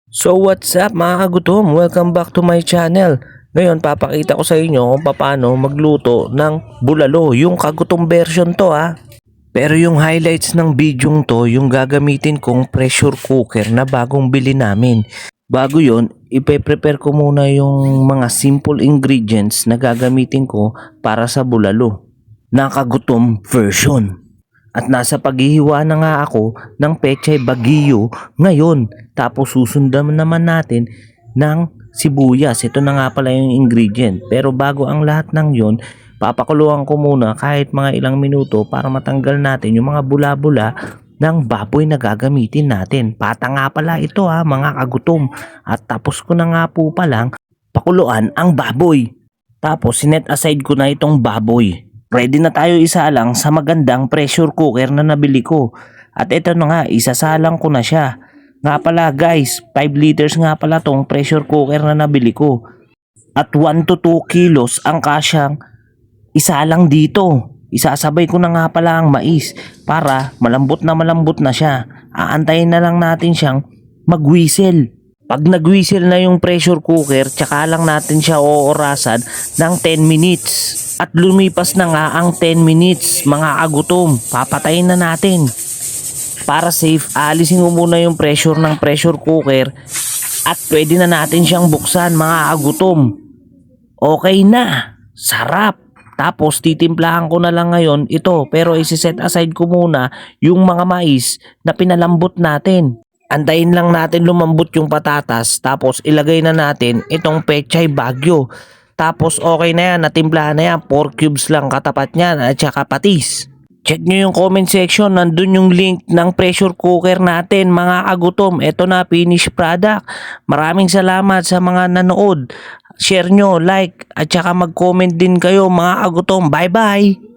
So what's up mga kagutom? Welcome back to my channel. Ngayon papakita ko sa inyo kung paano magluto ng bulalo. Yung kagutom version to ha. Pero yung highlights ng bidyong to, yung gagamitin kong pressure cooker na bagong bili namin. Bago yon, ipe-prepare ko muna yung mga simple ingredients na gagamitin ko para sa bulalo na kagutom version. At nasa paghihiwa na nga ako ng pechay bagiyo ngayon. Tapos susundan naman natin ng sibuyas. Ito na nga pala yung ingredient. Pero bago ang lahat ng yon, papakuluan ko muna kahit mga ilang minuto para matanggal natin yung mga bula-bula ng baboy na gagamitin natin. Pata nga pala ito ha mga kagutom. At tapos ko na nga po palang pakuluan ang baboy. Tapos sinet aside ko na itong baboy. Ready na tayo isalang sa magandang pressure cooker na nabili ko. At ito na nga, isasalang ko na siya. Nga pala guys, 5 liters nga pala tong pressure cooker na nabili ko. At 1 to 2 kilos ang kasyang isalang dito. Isasabay ko na nga pala ang mais para malambot na siya. Aantayin na lang natin siyang mag-whistle. Pag nag-whistle na yung pressure cooker, tsaka lang natin siya oorasan ng 10 minutes. At lumipas na nga ang 10 minutes, mga kagutom. Papatayin na natin. Para safe, alisin mo muna yung pressure ng pressure cooker at pwede na natin siyang buksan, mga kagutom. Okay na. Sarap. Tapos titimplahan ko na lang ngayon ito, pero isi-set aside ko muna yung mga mais na pinalambot natin. Antayin lang natin lumambot yung patatas, tapos ilagay na natin itong pechay bagyo. Tapos okay na yan, natimplahan na yan, 4 cubes lang katapat niyan at saka patis. Check nyo yung comment section, nandun yung link ng pressure cooker natin mga kagutom. Ito na, finished product. Maraming salamat sa mga nanood. Share nyo, like at saka mag-comment din kayo mga kagutom. Bye bye!